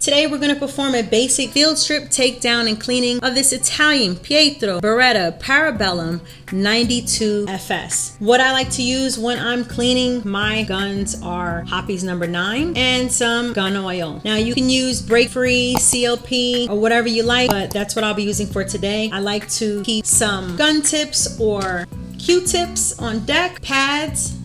Today we're going to perform a basic field strip takedown and cleaning of this Italian Pietro Beretta Parabellum 92 FS. What I like to use when I'm cleaning my guns are Hoppy's number 9 and some gun oil. Now you can use break-free, CLP, or whatever you like, but that's what I'll be using for today. I like to keep some gun tips or Q-tips on deck, pads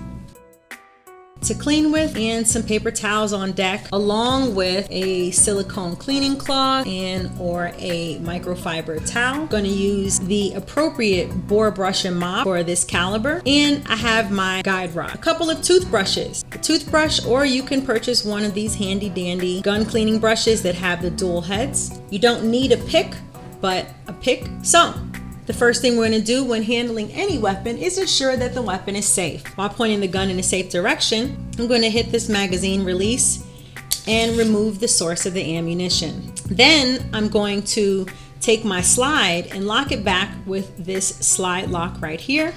to clean with, and some paper towels on deck, along with a silicone cleaning cloth and or a microfiber towel. I'm going to use the appropriate bore brush and mop for this caliber, and I have my guide rod, a couple of toothbrushes, a toothbrush, or you can purchase one of these handy dandy gun cleaning brushes that have the dual heads. You don't need a pick, but a pick. So the first thing we're going to do when handling any weapon is ensure that the weapon is safe. While pointing the gun in a safe direction, I'm going to hit this magazine release and remove the source of the ammunition. Then I'm going to take my slide and lock it back with this slide lock right here.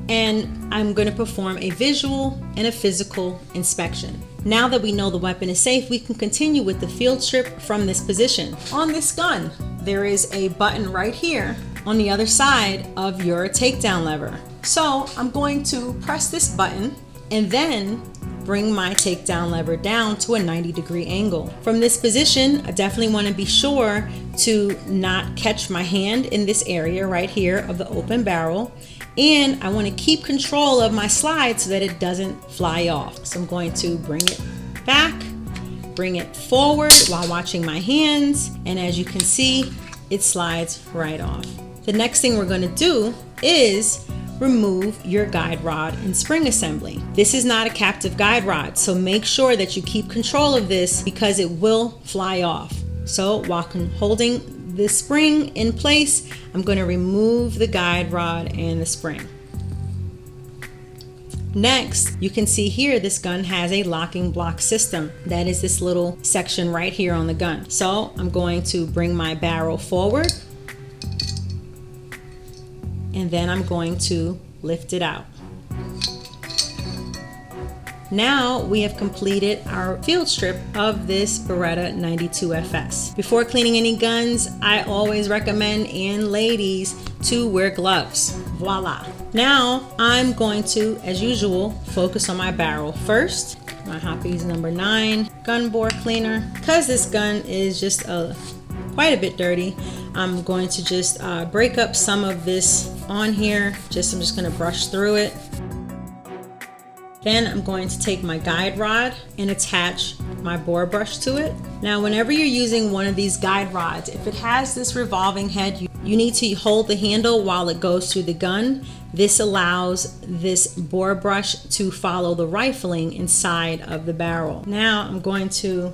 And I'm going to perform a visual and a physical inspection. Now that we know the weapon is safe, we can continue with the field strip from this position. On this gun, there is a button right here on the other side of your takedown lever. So I'm going to press this button and then bring my takedown lever down to a 90-degree angle. From this position, I definitely want to be sure to not catch my hand in this area right here of the open barrel. And I want to keep control of my slide so that it doesn't fly off. So I'm going to bring it back, bring it forward while watching my hands. And as you can see, it slides right off. The next thing we're going to do is remove your guide rod and spring assembly. This is not a captive guide rod, so make sure that you keep control of this because it will fly off. So while holding the spring in place, I'm going to remove the guide rod and the spring. Next, you can see here this gun has a locking block system. That is this little section right here on the gun. So I'm going to bring my barrel forward, and then I'm going to lift it out. Now we have completed our field strip of this Beretta 92 FS. Before cleaning any guns, I always recommend, and ladies, to wear gloves. Voila. Now I'm going to, as usual, focus on my barrel first. My Hoppy's number 9 gun bore cleaner. Because this gun is just quite a bit dirty, I'm going to just break up some of this on here. I'm just going to brush through it. Then I'm going to take my guide rod and attach my bore brush to it. Now, whenever you're using one of these guide rods, if it has this revolving head, you need to hold the handle while it goes through the gun. This allows this bore brush to follow the rifling inside of the barrel. Now I'm going to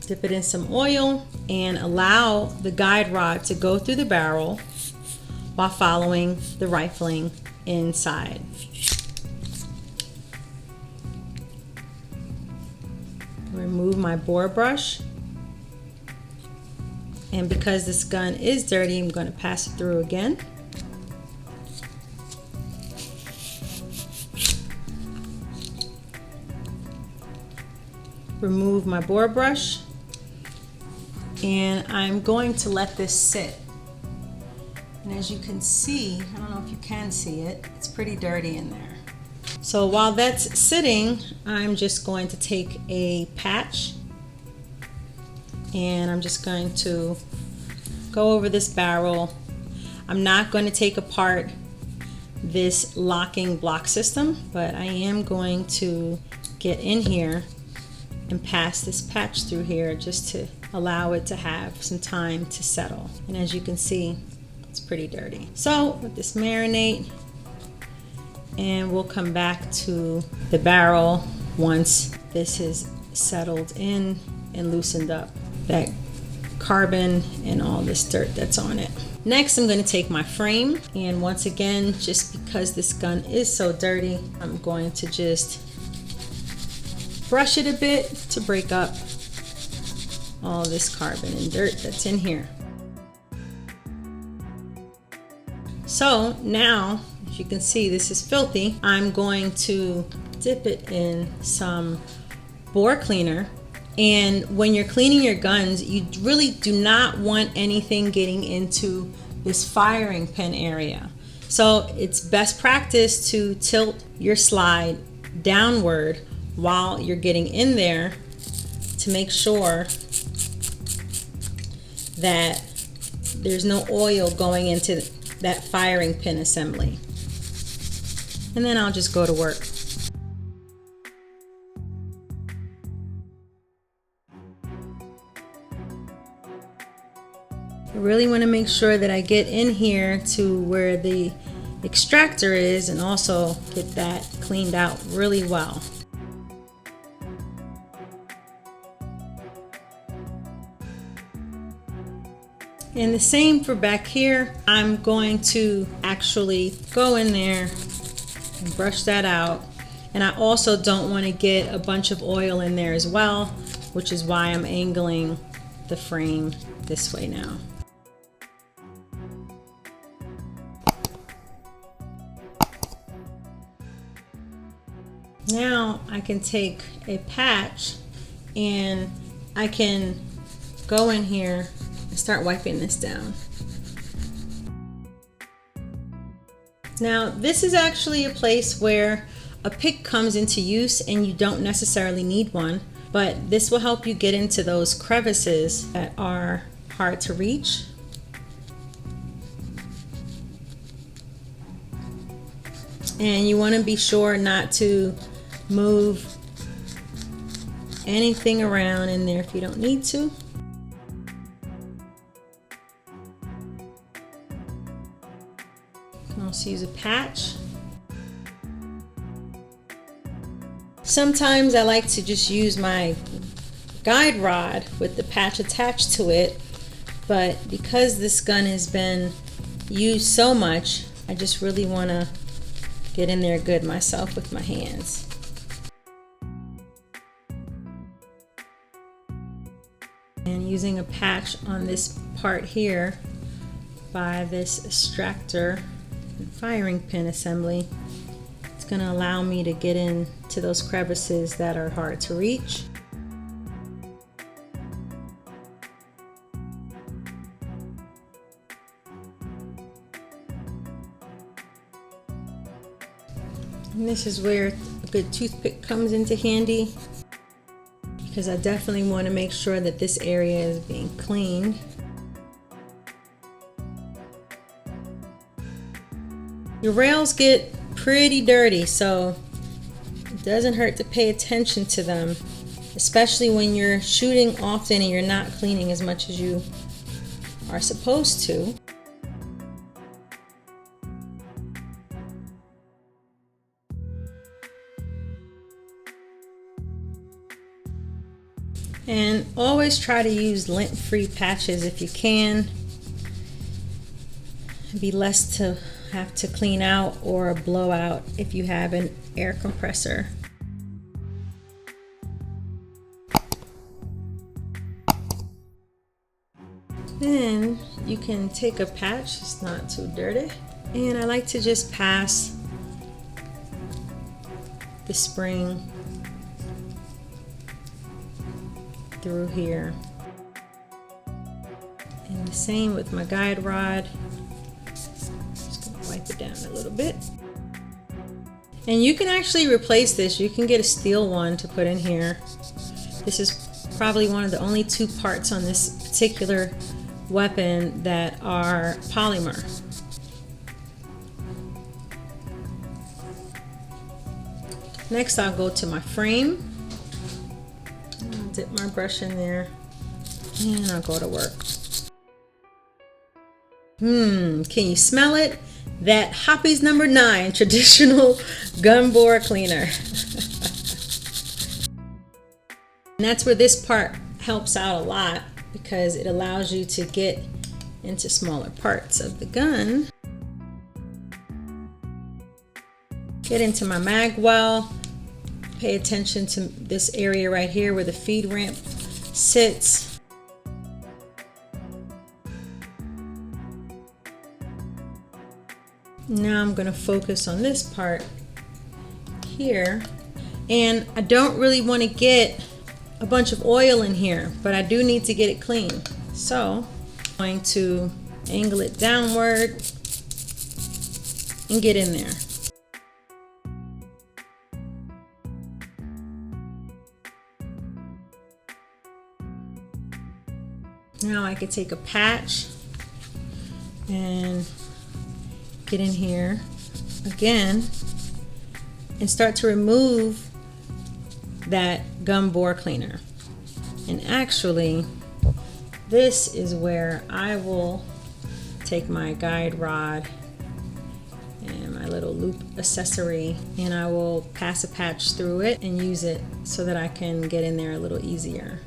dip it in some oil and allow the guide rod to go through the barrel while following the rifling inside. Remove my bore brush, and because this gun is dirty, I'm going to pass it through again. Remove my bore brush, and I'm going to let this sit. And as you can see, I don't know if you can see it, it's pretty dirty in there. So while that's sitting, I'm just going to take a patch and I'm just going to go over this barrel. I'm not going to take apart this locking block system, but I am going to get in here and pass this patch through here just to allow it to have some time to settle. And as you can see, it's pretty dirty. So let this marinate, and we'll come back to the barrel once this is settled in and loosened up that carbon and all this dirt that's on it. Next, I'm going to take my frame, and once again, just because this gun is so dirty, I'm going to just brush it a bit to break up all this carbon and dirt that's in here. So now, as you can see, this is filthy. I'm going to dip it in some bore cleaner And when you're cleaning your guns, you really do not want anything getting into this firing pin area. So it's best practice to tilt your slide downward while you're getting in there to make sure that there's no oil going into that firing pin assembly. And then I'll just go to work. I really want to make sure that I get in here to where the extractor is and also get that cleaned out really well. And the same for back here. I'm going to actually go in there and brush that out. And I also don't want to get a bunch of oil in there as well, which is why I'm angling the frame this way now. Now I can take a patch and I can go in here and start wiping this down. Now this is actually a place where a pick comes into use and you don't necessarily need one, but this will help you get into those crevices that are hard to reach. And you want to be sure not to move anything around in there if you don't need to. You can also use a patch. Sometimes I like to just use my guide rod with the patch attached to it, but because this gun has been used so much, I just really want to get in there good myself with my hands. And using a patch on this part here by this extractor and firing pin assembly, it's going to allow me to get into those crevices that are hard to reach. And this is where a good toothpick comes into handy, because I definitely want to make sure that this area is being cleaned. Your rails get pretty dirty, so it doesn't hurt to pay attention to them, especially when you're shooting often and you're not cleaning as much as you are supposed to. And always try to use lint-free patches if you can. It'd be less to have to clean out or blow out if you have an air compressor. Then you can take a patch, it's not too dirty. And I like to just pass the spring through here. And the same with my guide rod. Just gonna wipe it down a little bit. And you can actually replace this. You can get a steel one to put in here. This is probably one of the only two parts on this particular weapon that are polymer. Next, I'll go to my frame. I'll dip my brush in there and I'll go to work. Can you smell it? That Hoppy's number 9 traditional gun bore cleaner. And that's where this part helps out a lot, because it allows you to get into smaller parts of the gun. Get into my mag well. Pay attention to this area right here where the feed ramp sits. Now I'm going to focus on this part here, and I don't really want to get a bunch of oil in here, but I do need to get it clean. So I'm going to angle it downward and get in there. Now I could take a patch and get in here again and start to remove that gun bore cleaner. And actually, this is where I will take my guide rod and my little loop accessory, and I will pass a patch through it and use it so that I can get in there a little easier.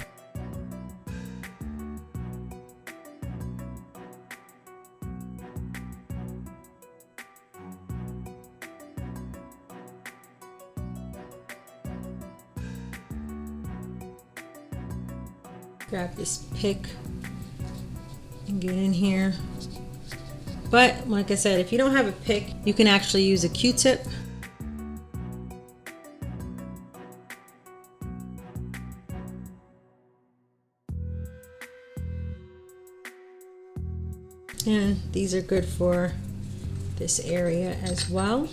Grab this pick and get in here. But like I said, if you don't have a pick, you can actually use a Q-tip. And these are good for this area as well.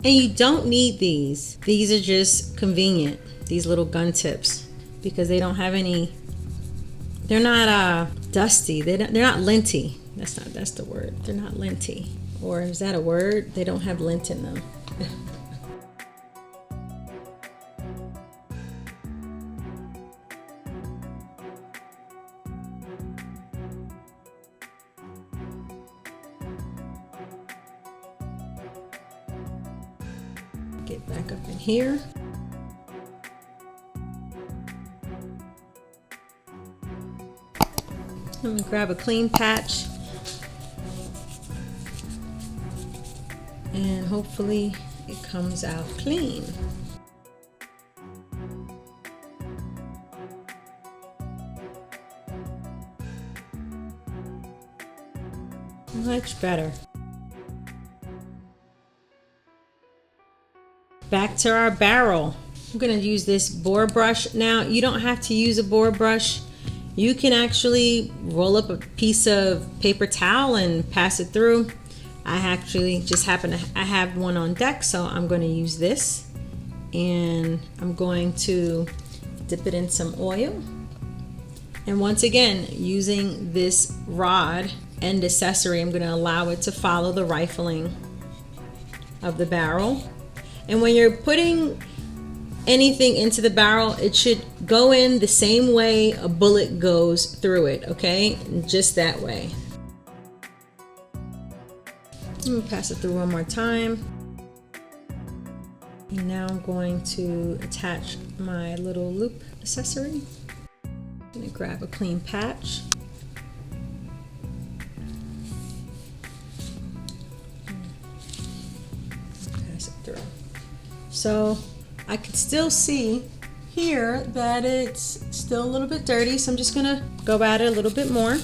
And you don't need these. These are just convenient, these little gun tips, because they don't have any, they're not dusty, they're not linty. That's the word. They're not linty. Or is that a word? They don't have lint in them. Get back up in here. I'm going to grab a clean patch and hopefully it comes out clean. Much better. Back to our barrel. I'm going to use this bore brush. Now, you don't have to use a bore brush. You can actually roll up a piece of paper towel and pass it through. I actually just I have one on deck, so I'm going to use this. And I'm going to dip it in some oil. And once again, using this rod and accessory, I'm going to allow it to follow the rifling of the barrel. And when you're putting anything into the barrel, it should go in the same way a bullet goes through it, okay? Just that way. Let me pass it through one more time. And now I'm going to attach my little loop accessory. I'm going to grab a clean patch. Pass it through. So I can still see here that it's still a little bit dirty, so I'm just gonna go at it a little bit more.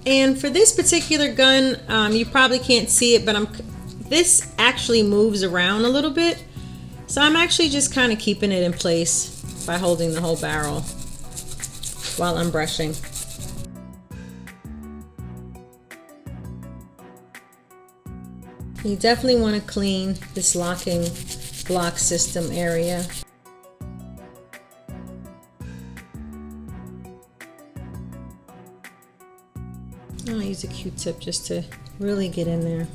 And for this particular gun, you probably can't see it, but this actually moves around a little bit. So I'm actually just kind of keeping it in place by holding the whole barrel while I'm brushing. You definitely want to clean this locking block system area. I'll use a Q-tip just to really get in there.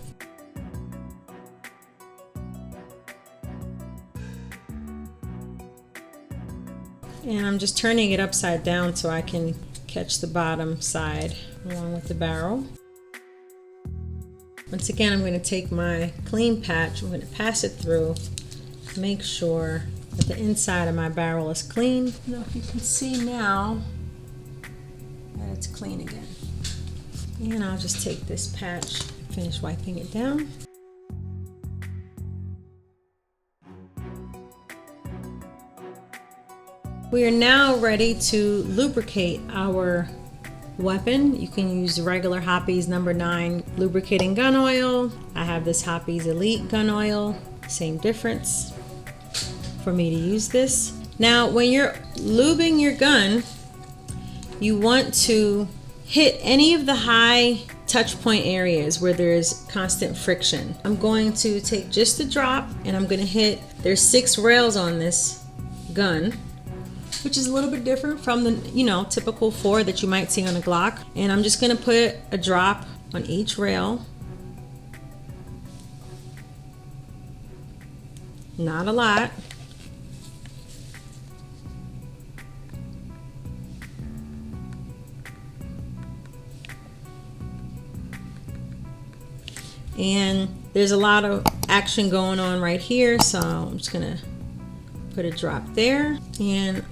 And I'm just turning it upside down so I can catch the bottom side along with the barrel. Once again, I'm going to take my clean patch, I'm going to pass it through, make sure that the inside of my barrel is clean. I don't know if you can see now that it's clean again. And I'll just take this patch, finish wiping it down. We are now ready to lubricate our weapon. You can use regular Hoppe's number 9 lubricating gun oil. I have this Hoppe's Elite gun oil. Same difference for me to use this. Now, when you're lubing your gun, you want to hit any of the high touch point areas where there's constant friction. I'm going to take just a drop and I'm going to hit, there's 6 rails on this gun, which is a little bit different from the typical 4 that you might see on a Glock. And I'm just going to put a drop on each rail. Not a lot. And there's a lot of action going on right here, so I'm just gonna put a drop there. And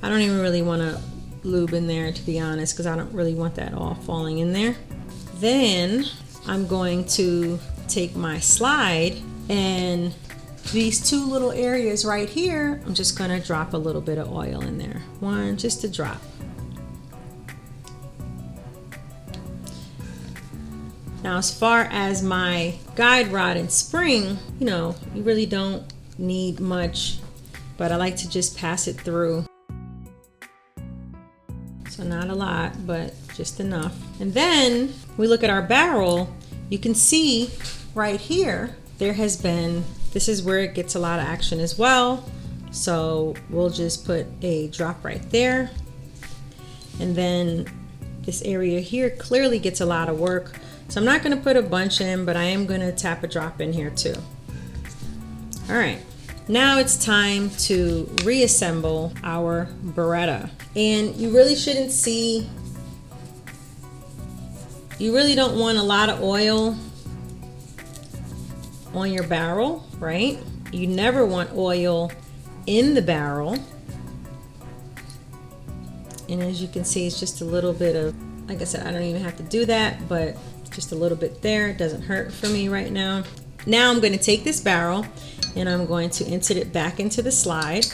I don't even really want to lube in there, to be honest, because I don't really want that all falling in there. Then I'm going to take my slide, and these 2 little areas right here, I'm just gonna drop a little bit of oil in there. Just a drop. Now, as far as my guide rod and spring, you really don't need much, but I like to just pass it through. So not a lot, but just enough. And then we look at our barrel, you can see right here, this is where it gets a lot of action as well. So we'll just put a drop right there. And then this area here clearly gets a lot of work. So I'm not going to put a bunch in, but I am going to tap a drop in here too. All right, now it's time to reassemble our Beretta. And you really shouldn't see, you really don't want a lot of oil on your barrel, right? You never want oil in the barrel. And as you can see, it's just a little bit of, like I said, I don't even have to do that, but just a little bit there. It doesn't hurt for me right now. Now I'm going to take this barrel and I'm going to insert it back into the slide,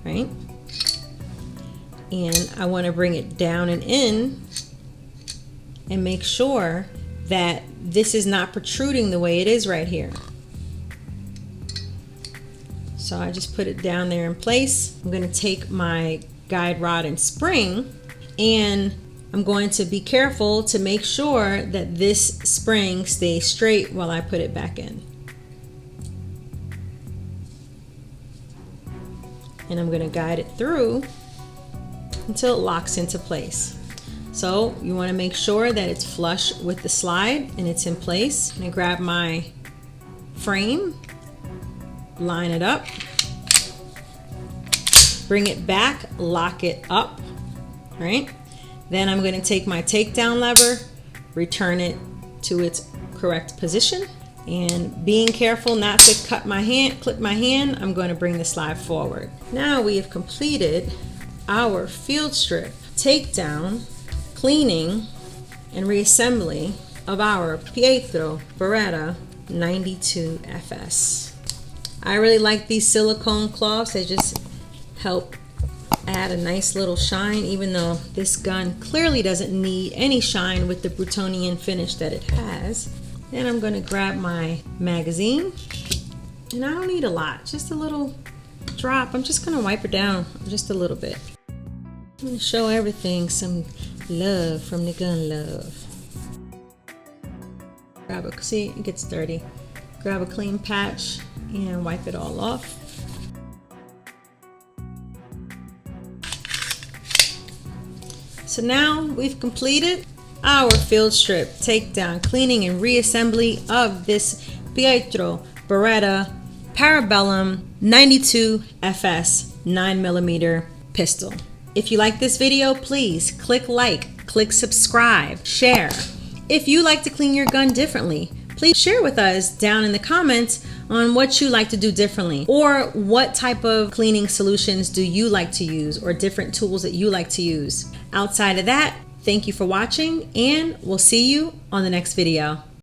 right? And I want to bring it down and in and make sure that this is not protruding the way it is right here. So I just put it down there in place. I'm going to take my guide rod and spring, and I'm going to be careful to make sure that this spring stays straight while I put it back in. And I'm going to guide it through until it locks into place. So you want to make sure that it's flush with the slide and it's in place. I'm going to grab my frame, line it up, bring it back, lock it up, right? Then I'm going to take my takedown lever, return it to its correct position, and being careful not to clip my hand, I'm going to bring the slide forward. Now we have completed our field strip takedown, cleaning, and reassembly of our Pietro Beretta 92 FS. I really like these silicone cloths. They just help add a nice little shine, even though this gun clearly doesn't need any shine with the Brutonian finish that it has. Then I'm going to grab my magazine, and I don't need a lot, just a little drop. I'm just going to wipe it down just a little bit. I'm going to show everything some love from the gun love. Grab it, see, it gets dirty. Grab a clean patch and wipe it all off. So now we've completed our field strip takedown, cleaning, and reassembly of this Pietro Beretta Parabellum 92 FS 9mm pistol. If you like this video, please click like, click subscribe, share. If you like to clean your gun differently, please share with us down in the comments on what you like to do differently, or what type of cleaning solutions do you like to use, or different tools that you like to use. Outside of that, thank you for watching, and we'll see you on the next video.